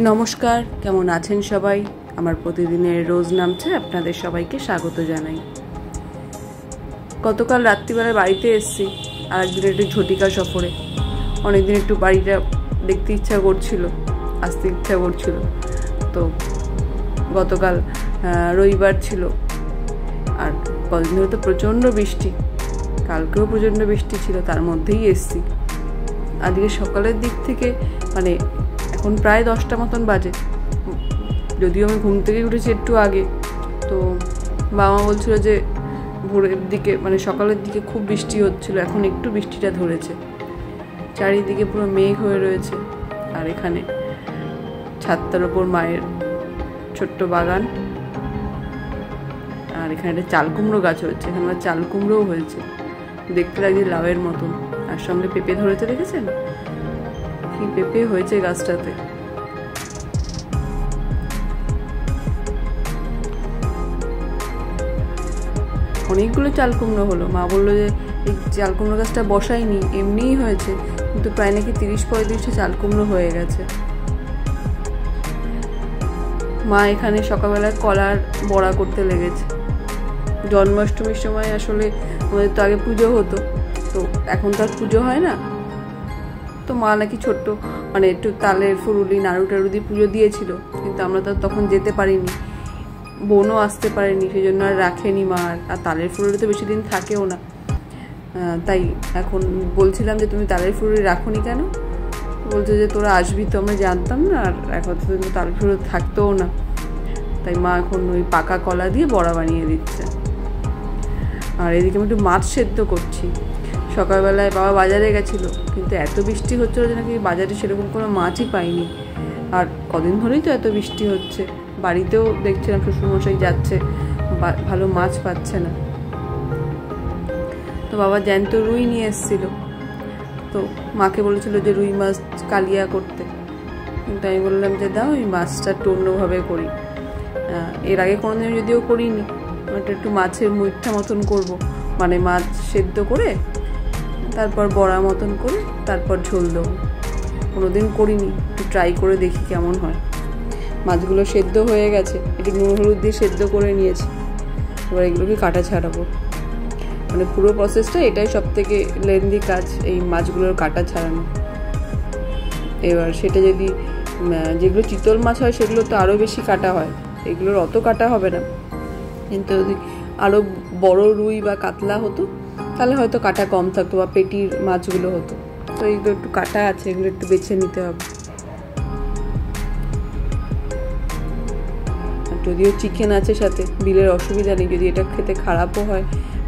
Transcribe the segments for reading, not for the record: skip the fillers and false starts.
নমস্কার, কেমন আছেন সবাই? আমার প্রতিদিনের রোজ নামছে আপনাদের সবাইকে স্বাগত জানাই। গতকাল রাত্রিবেলায় বাড়িতে এসেছি আর একদিন একটু ঝটিকা সফরে। অনেকদিন একটু বাড়িটা দেখতে ইচ্ছা করছিল, আসতে ইচ্ছা করছিল। তো গতকাল রবিবার ছিল আর কদিন ধরে তো প্রচণ্ড বৃষ্টি, কালকেও প্রচণ্ড বৃষ্টি ছিল, তার মধ্যেই এসেছি। আজকে সকালের দিক থেকে এখন প্রায় 10টা মতন বাজে, যদিও আমি ঘুম থেকে উঠেছি একটু আগে। তো বাবা বলছিল যে ভোরের দিকে সকালের দিকে খুব বৃষ্টি হচ্ছিল, এখন একটু বৃষ্টিটা ধরেছে। চারিদিকে পুরো মেঘ হয়ে রয়েছে। আর এখানে ছাদটার ওপর মায়ের ছোট্ট বাগান, আর এখানে একটা চাল কুমড়ো গাছ হয়েছে। এখানে আমার চাল কুমড়োও হয়েছে, দেখতে লাগছে লাউয়ের মতন। আর সঙ্গে পেঁপে ধরেছে, দেখেছেন কি পেঁপে হয়েছে গাছটাতে। অনেকগুলো চাল কুমড়ো হলো। মা বললো যে এই চাল কুমড়ো গাছটা বসাইনি, এমনিই হয়েছে, কিন্তু প্রায় নাকি 30-35টা চাল কুমড়ো হয়ে গেছে। মা এখানে সকালবেলায় কলার বড়া করতে লেগেছে। জন্মাষ্টমীর সময় আসলে আমাদের তো আগে পুজো হতো, তো এখন তো আর পুজো হয় না। তো মা নাকি ছোট্ট একটু তালের ফুরুলি নাড়ু টাড়ু দিয়ে পুজো দিয়েছিল, কিন্তু আমরা তো তখন যেতে পারিনি, বোনও আসতে পারেনি, সেই জন্য আর রাখেনি মা। আর তালের ফুরুলি তো বেশি দিন থাকেও না। তাই এখন বলছিলাম যে তুমি তালের ফুরুলি রাখোনি কেন? বলছে যে তোরা আসবি তো, আমরা জানতাম না, আর এখন তো তালের ফুরুলি থাকতেও না। তাই মা এখন ওই পাকা কলা দিয়ে বড়া বানিয়ে দিচ্ছে। আর এদিকে আমি একটু মাছ সেদ্ধ করছি। সকালবেলায় বাবা বাজারে গেছিলো, কিন্তু এত বৃষ্টি হচ্ছিলো যে নাকি বাজারে সেরকম কোনো মাছই পাইনি। আর কদিন ধরেই তো এত বৃষ্টি হচ্ছে, বাড়িতেও দেখছিলাম শ্বশুরমশাই যাচ্ছে, ভালো মাছ পাচ্ছে না। তো বাবা জ্যান্ত রুই নিয়ে এসেছিলো, তো মাকে বলেছিল যে রুই মাছ কালিয়া করতে, কিন্তু আমি বললাম যে দাও ওই মাছটা একটু অন্যভাবে করি। এর আগে কোনোদিন যদিও করিনি, একটু মাছের মুইঠা মতন করবো, মাছ সেদ্ধ করে তারপর বড়া মতন করে তারপর ঝোল দেবো। কোনোদিন করিনি, একটু ট্রাই করে দেখি কেমন হয়। মাছগুলো সেদ্ধ হয়ে গেছে, একটু নুন হলুদ দিয়ে সেদ্ধ করে নিয়েছি। এবার এগুলোকে কাটা ছাড়াবো। পুরো প্রসেসটা এটাই সব থেকে লেন্দি কাজ, এই মাছগুলোর কাটা ছাড়ানো। এবার সেটা যদি যেগুলো চিতল মাছ হয় সেগুলো তো আরও বেশি কাটা হয়, এগুলোর অত কাটা হবে না। কিন্তু যদি আরও বড় রুই বা কাতলা হতো তাহলে হয়তো কাটা কম থাকতো, বা পেটির মাছগুলো হতো। তো এগুলো একটু কাটা আছে, এগুলো একটু বেছে নিতে হবে। যদিও চিকেন আছে সাথে, বিলের অসুবিধা নেই, যদি এটা খেতে খারাপও হয়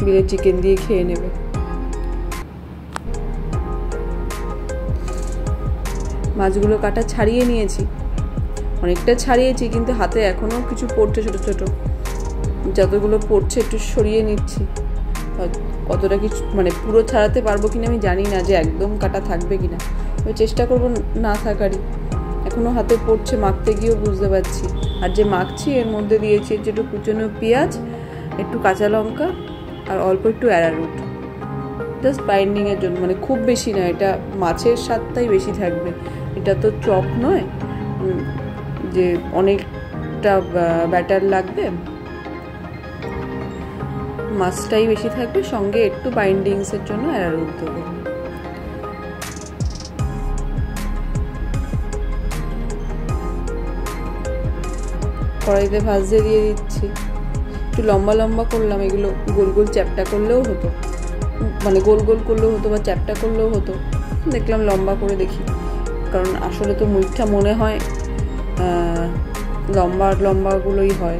বিলের চিকেন দিয়ে খেয়ে নেবে। মাছগুলো কাটা ছাড়িয়ে নিয়েছি, অনেকটা ছাড়িয়েছি, কিন্তু হাতে এখনও কিছু পড়ছে ছোট ছোট। যতগুলো পড়ছে একটু সরিয়ে নিচ্ছি। কতটা কিছু পুরো ছাড়াতে পারবো কিনা আমি জানি না, যে একদম কাটা থাকবে কিনা। ওই চেষ্টা করবো না থাকারই। এখনো হাতে পড়ছে, মাখতে গিয়েও বুঝতে পারছি। আর যে মাখছি এর মধ্যে দিয়েছি একটু কুচনো পেঁয়াজ, একটু কাঁচা লঙ্কা আর অল্প একটু অ্যারারুট, জাস্ট বাইন্ডিংয়ের জন্য। খুব বেশি না, এটা মাছের স্বাদটাই বেশি থাকবে। এটা তো চপ নয় যে অনেকটা ব্যাটার লাগবে, মাছটাই বেশি থাকবে, সঙ্গে একটু বাইন্ডিংসের জন্য অ্যারারুট দেবো। কড়াইতে ভাজতে দিয়ে দিচ্ছি। একটু লম্বা লম্বা করলাম, এগুলো গোল গোল চ্যাপটা করলেও হতো, গোল গোল করলেও হতো বা চ্যাপটা করলেও হতো। দেখলাম লম্বা করে দেখি, কারণ আসলে তো মুইঠা মনে হয় লম্বা লম্বাগুলোই হয়।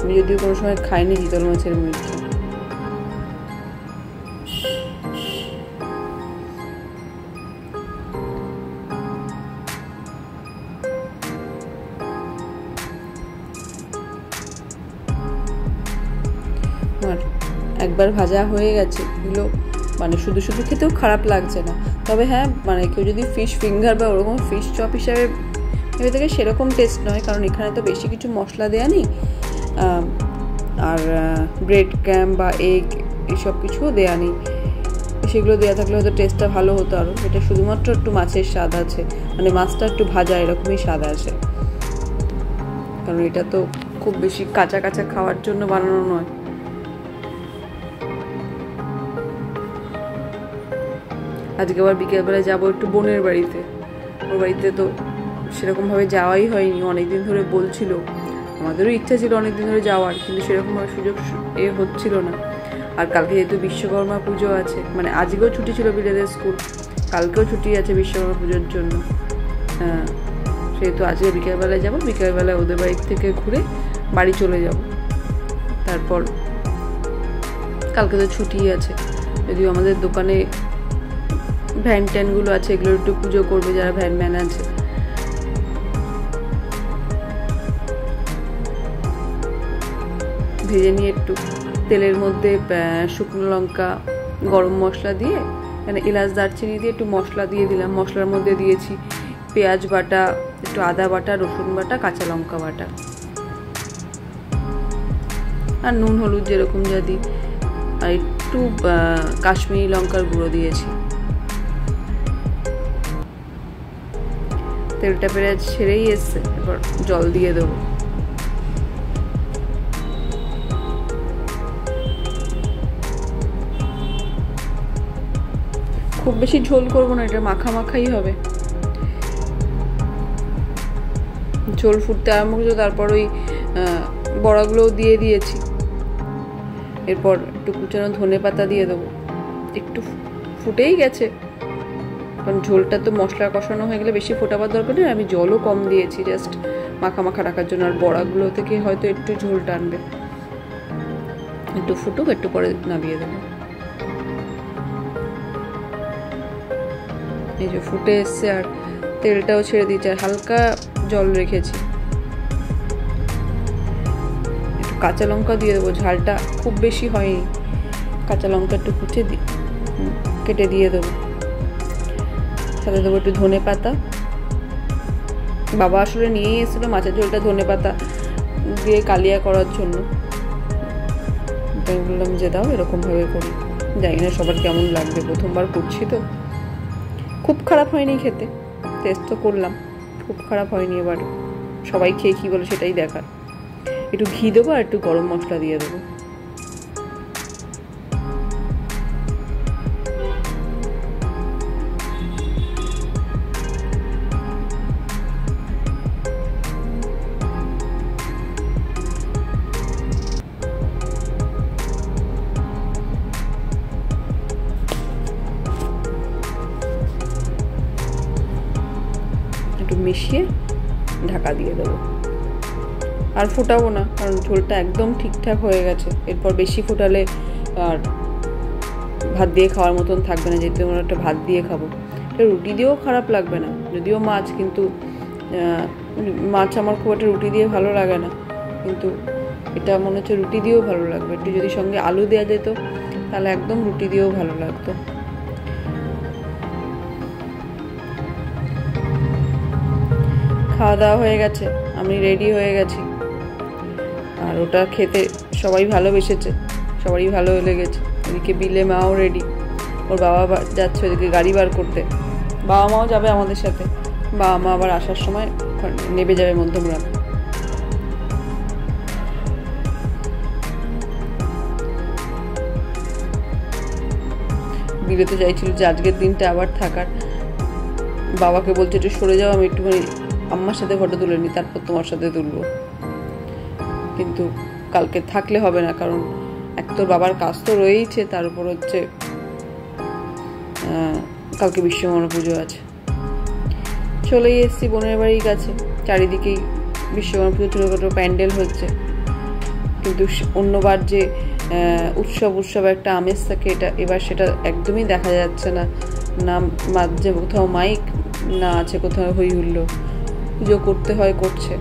আমি যদিও কোনো সময় খাইনি চিতল মাছের মুইঠা। একবার ভাজা হয়ে গেছে এগুলো, শুধু শুধু খেতেও খারাপ লাগছে না। তবে হ্যাঁ, কেউ যদি ফিশ ফিঙ্গার বা ওরকম ফিশ চপ হিসাবে ভেবে থাকে, সেরকম টেস্ট নয়, কারণ এখানে তো বেশি কিছু মশলা দেওয়া নেই, আর ব্রেড ক্যাম বা এগ এসব কিছুও দেওয়া নেই। সেগুলো দেওয়া থাকলে হয়তো টেস্টটা ভালো হতো আরও। এটা শুধুমাত্র একটু মাছের স্বাদ আছে, মানে মাছটা একটু ভাজা এরকমই স্বাদ আছে, কারণ এটা তো খুব বেশি কাঁচা কাঁচা খাওয়ার জন্য বানানো নয়। আজকে আবার বিকেলবেলায় যাবো একটু বোনের বাড়িতে। ওর বাড়িতে তো সেরকমভাবে যাওয়াই হয়নি, অনেকদিন ধরে বলছিল, আমাদেরও ইচ্ছা ছিল অনেকদিন ধরে যাওয়ার, কিন্তু সেরকমভাবে সুযোগ হচ্ছিল না। আর কালকে যেহেতু বিশ্বকর্মা পুজো আছে, মানে আজকেও ছুটি ছিল বিলেদের স্কুল, কালকেও ছুটি আছে বিশ্বকর্মা পুজোর জন্য, সেহেতু আজকে বিকেলবেলায় যাবো। বিকেলবেলায় ওদের বাড়ি থেকে ঘুরে বাড়ি চলে যাব। তারপর কালকে তো ছুটি আছে, যদিও আমাদের দোকানে ভ্যান ট্যানগুলো আছে, এগুলো একটু পুজো করবে যারা ভ্যান ম্যান আছে। ভেজে নিয়ে একটু তেলের মধ্যে শুকনো লঙ্কা, গরম মশলা দিয়ে, মানে এলাচ দারচিনি দিয়ে একটু মশলা দিয়ে দিলাম। মশলার মধ্যে দিয়েছি পেঁয়াজ বাটা, একটু আদা বাটা, রসুন বাটা, কাঁচা লঙ্কা বাটা, আর নুন হলুদ যেরকম যা দিই, আর একটু কাশ্মীরি লঙ্কার গুঁড়ো দিয়েছি। তেলটা প্রায় ছেড়েই এসছে, এবার জল দিয়ে দেবো। খুব বেশি ঝোল করবো না, এটা মাখা মাখাই হবে। ঝোল ফুটতে আরম্ভ করছে, তারপর ওই বড়াগুলোও দিয়ে দিয়েছি। এরপর একটু কুচানো ধনে পাতা দিয়ে দেবো। একটু ফুটেই গেছে, কারণ ঝোলটা তো মশলা কষানো হয়ে গেলে বেশি ফোটাবার দরকার নেই। আমি জলও কম দিয়েছি, জাস্ট মাখা মাখা রাখার জন্য। আর বড়াগুলো থেকে হয়তো একটু ঝোল টানবে। একটু ফুটুক, একটু পরে নামিয়ে দেবো। এই যে ফুটে এসছে, আর তেলটাও ছেড়ে দিয়েছে, আর হালকা জল রেখেছি। একটু কাঁচা লঙ্কা দিয়ে দেবো, ঝালটা খুব বেশি হয়নি, কাঁচা লঙ্কা একটু কেটে দিয়ে দেবো। সাথে দেবো একটু ধনে পাতা। বাবা আসলে নিয়েই এসেছিলো মাছের ঝোলটা ধনে পাতা দিয়ে কালিয়া করার জন্য। তাই বললাম যে দাও, এরকমভাবে করি। জানি না সবার কেমন লাগবে, প্রথমবার করছি তো। খুব খারাপ হয়নি খেতে, টেস্ট তো করলাম, খুব খারাপ হয়নি। এবার সবাই খেয়ে কী বলে সেটাই দেখার। একটু ঘি দেবো আর একটু গরম মশলা দিয়ে দেবো। একটু মিশিয়ে ঢাকা দিয়ে দেবো। আর ফোটাবো না, কারণ ঝোলটা একদম ঠিকঠাক হয়ে গেছে। এরপর বেশি ফোটালে আর ভাত দিয়ে খাওয়ার মতন থাকবে না, যেহেতু আমরা একটা ভাত দিয়ে খাবো। এটা রুটি দিয়েও খারাপ লাগবে না, যদিও মাছ, কিন্তু মাছ আমার খুব একটা রুটি দিয়ে ভালো লাগে না, কিন্তু এটা মনে হচ্ছে রুটি দিয়েও ভালো লাগবে। একটু যদি সঙ্গে আলু দেওয়া যেত তাহলে একদম রুটি দিয়েও ভালো লাগতো। খাওয়া দাওয়া হয়ে গেছে, আমি রেডি হয়ে গেছি। আর ওটা খেতে সবাই ভালোবেসেছে, সবারই ভালো লেগেছে। এদিকে বিলে মাও রেডি, ওর বাবা যাচ্ছে ওদিকে গাড়ি বার করতে। বাবা মাও যাবে আমাদের সাথে। বাবা মা আবার আসার সময় নেবে যাবে মধ্যমগ্রাম। বিলে তো চাইছিল যে আজকের দিনটা আবার থাকার। বাবাকে বলছে একটু সরে যাও, আমি একটুখানি আম্মার সাথে ফটো তুলে নিই, তারপর তোমার সাথে তুলবো। কিন্তু কালকে থাকলে হবে না, কারণ এক তো বাবার কাজ তো রয়েইছে, তার উপর হচ্ছে কালকে বিশ্বকর্মা পুজো আছে। চলেই এসেছি বোনের বাড়ির কাছে। চারিদিকেই বিশ্বকর্মা পুজো ছোটোখাটো প্যান্ডেল হচ্ছে, কিন্তু অন্যবার যে উৎসব একটা আমেজ থাকে, এবার সেটা একদমই দেখা যাচ্ছে না। না মাঝে কোথাও মাইক, না আছে কোথাও হই হুল্লো। পুজো করতে হয়, করছে।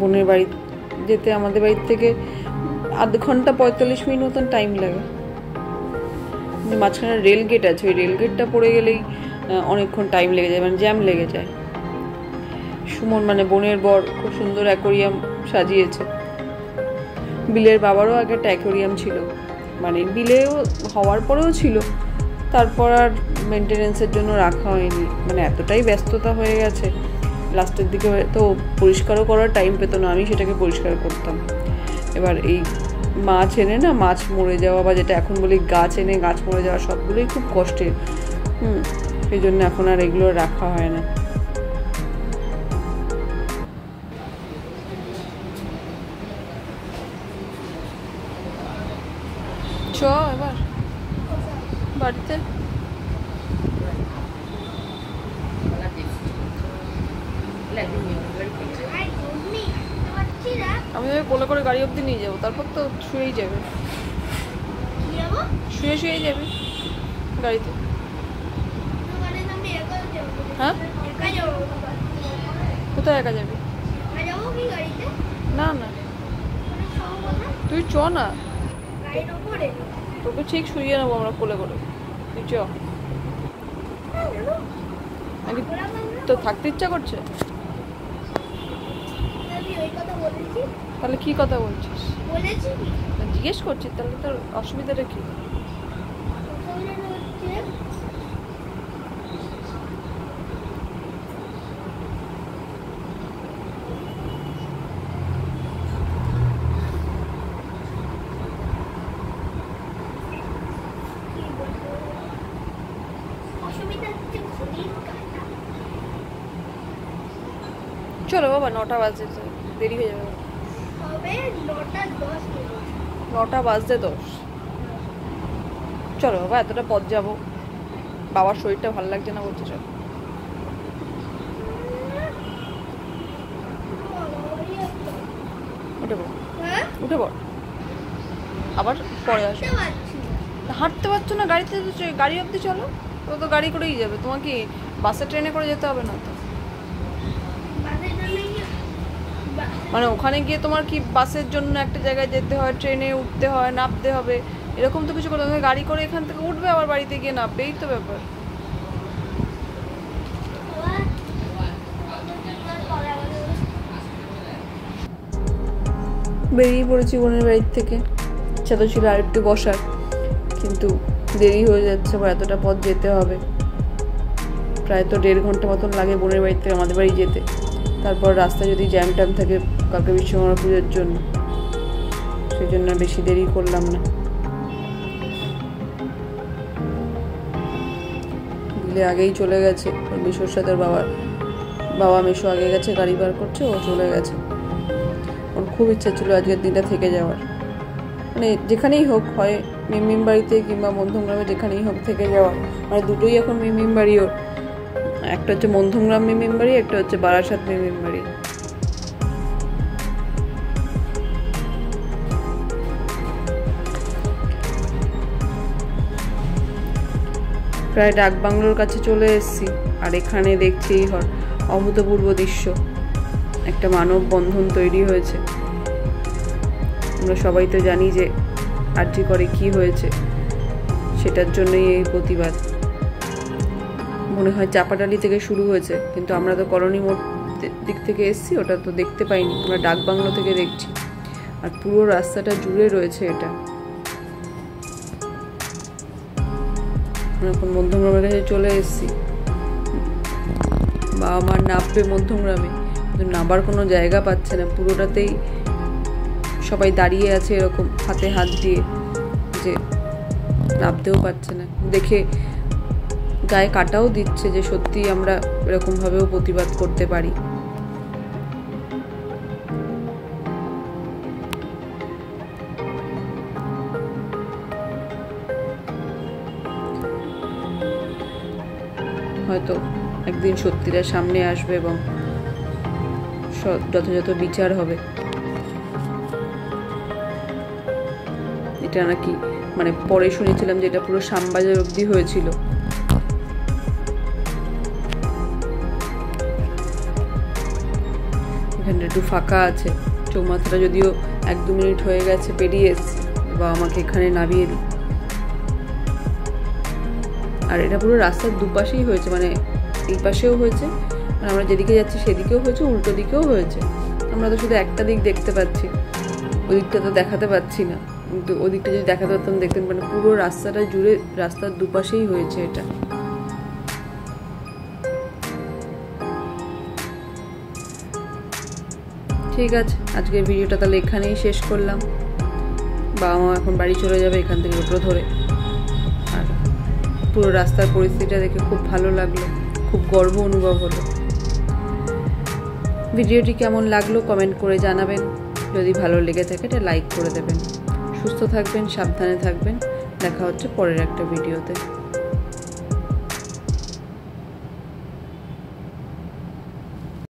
বোনের বাড়ি যেতে আমাদের বাড়ির থেকে আধ ঘন্টা 45 মিনিট মতন টাইম লাগে। মাঝখানে রেল গেট আছে, ওই রেল গেটটা পড়ে গেলেই অনেকক্ষণ টাইম লেগে যায়, মানে জ্যাম লেগে যায়। সুমন মানে বোনের বর খুব সুন্দর অ্যাকোরিয়াম সাজিয়েছে। বিলের বাবারও আগে একটা অ্যাকোরিয়াম ছিল, মানে বিলেও হওয়ার পরেও ছিল, তারপর আর মেনটেনেন্সের জন্য রাখা হয়নি, মানে এতটাই ব্যস্ততা হয়ে গেছে লাস্টের দিকে, তো পরিষ্কারও করার টাইম পেত না, আমি সেটাকে পরিষ্কার করতাম। এবার এই মাছ এনে না, মাছ মরে যাওয়া বা যেটা এখন বলি গাছ এনে গাছ মরে যাওয়া, সবগুলোই খুব কষ্টের। সেই জন্য এখন আর এগুলো রাখা হয় না। চ এবার বাড়িতে আমি কোলে করে গাড়ি অবধি নিয়ে যাবো, তারপর তো শুয়েই যাবে, শুয়ে শুয়েই যাবে গাড়িতে। হ্যাঁ কোথায় একা যাবি? না না তুই চ না, তোকে ঠিক শুইয়ে নেবো আমরা কোলে করে, তুই চ। তো থাকতে ইচ্ছা করছে? তাহলে কি কথা বলছিস? জিজ্ঞেস করছিস, তাহলে তোর অসুবিধাটা কি? চলো বাবা, 9টা বাজে, দেরি হয়ে যাবে। 9টা বাজতে 10। চলো বাবা, এতটা পথ যাবো, বাবার শরীরটা ভালো লাগছে না বলছে, চলো উঠে পড়, উঠে পড়, আবার পরে আসো। হাঁটতে পারছো না? গাড়িতে গাড়ি অবধি চলো, ও তো গাড়ি করেই যাবে, তোমাকে বাসে ট্রেনে করে যেতে হবে না তো? মানে ওখানে গিয়ে তোমার কি বাসের জন্য একটা জায়গায় যেতে হয়, ট্রেনে উঠতে হয়, নামতে হবে, এরকম তো কিছু করতে হবে? গাড়ি করে এখান থেকে উঠবে, আবার বাড়িতে গিয়ে নামবে, এই তো ব্যাপার। বেরিয়ে পড়েছি বোনের বাড়ির থেকে, ইচ্ছা তো ছিল আর একটু বসার, কিন্তু দেরি হয়ে যাচ্ছে, বা এতটা পথ যেতে হবে, প্রায় তো 1.5 ঘন্টা মতন লাগে বোনের বাড়ির থেকে আমাদের বাড়ি যেতে। তারপর রাস্তায় যদি জ্যাম ট্যাম থাকে কালকে বিশ্বকর্মা পুজোর জন্য, সেই জন্য বেশি দেরি করলাম না। দিলে আগেই চলে গেছে, মিশোর সাথে ওর বাবা মিশো আগে গেছে, গাড়ি বার করছে, ও চলে গেছে। ওর খুব ইচ্ছা ছিল আজকের দিনটা থেকে যাওয়ার, মানে যেখানেই হোক, হয় মিমিম বাড়িতে কিংবা মধ্যমগ্রামে, যেখানেই হোক থেকে যাওয়া, মানে দুটোই এখন মিমিম বাড়ি ওর। একটা হচ্ছে মধ্যমগ্রাম মিমিম বাড়ি, একটা হচ্ছে বারাসাত মিমিম বাড়ি। প্রায় ডাক বাংলোর কাছে চলে এসেছি, আর এখানে দেখছি অভূতপূর্ব দৃশ্য, একটা মানব বন্ধন তৈরি হয়েছে। আমরা সবাই তো জানি যে আরজি করে কি হয়েছে, সেটার জন্যই এই প্রতিবাদ। মনে হয় চাপাডালি থেকে শুরু হয়েছে, কিন্তু আমরা তো কলোনি মোড় দিক থেকে এসেছি, ওটা তো দেখতে পাইনি, আমরা ডাক বাংলো থেকে দেখছি। আর পুরো রাস্তাটা জুড়ে রয়েছে এটা। এখন মধ্যমগ্রামের কাছে চলে এসেছি, বাবা মার নামবে মধ্যমগ্রামে, কিন্তু নামার কোনো জায়গা পাচ্ছে না, পুরোটাতেই সবাই দাঁড়িয়ে আছে এরকম হাতে হাত দিয়ে, যে নামতেও পারছে না। দেখে গায়ে কাটাও দিচ্ছে যে সত্যি আমরা এরকমভাবেও প্রতিবাদ করতে পারি। হয়তো একদিন সত্যিটা সামনে আসবে এবং যথাযথ বিচার হবে। এটা নাকি মানে পরে শুনেছিলাম যে এটা পুরো শ্যামবাজার অবধি হয়েছিল। এখানটা একটু ফাঁকা আছে, চৌমাথাটা যদিও 1-2 মিনিট হয়ে গেছে পেরিয়ে এসছি, বা আমাকে এখানে নামিয়ে দিই। আর আর এটা পুরো রাস্তার দুপাশেই হয়েছে, মানে এই পাশেও হয়েছে, মানে আমরা যেদিকে যাচ্ছি সেদিকেও হয়েছে, উল্টো দিকেও হয়েছে। আমরা তো শুধু একটা দিক দেখতে পাচ্ছি, ওদিকটা তো দেখাতে পাচ্ছি না, কিন্তু ওদিকটা যদি দেখাতে পারতাম দেখতেন, মানে পুরো রাস্তাটা জুড়ে রাস্তার দুপাশেই হয়েছে এটা। ঠিক আছে, আজকের ভিডিওটা তাহলে এখানেই শেষ করলাম। বাবা মা এখন বাড়ি চলে যাবে এখান থেকে অটো ধরে। আর পুরো রাস্তার পরিস্থিতিটা দেখে খুব ভালো লাগলো, খুব গর্ব অনুভব হলো। ভিডিওটি কেমন লাগলো কমেন্ট করে জানাবেন। যদি ভালো লেগে থাকে এটা লাইক করে দেবেন। সুস্থ থাকবেন, সাবধানে থাকবেন। দেখা হচ্ছে পরের একটা ভিডিওতে।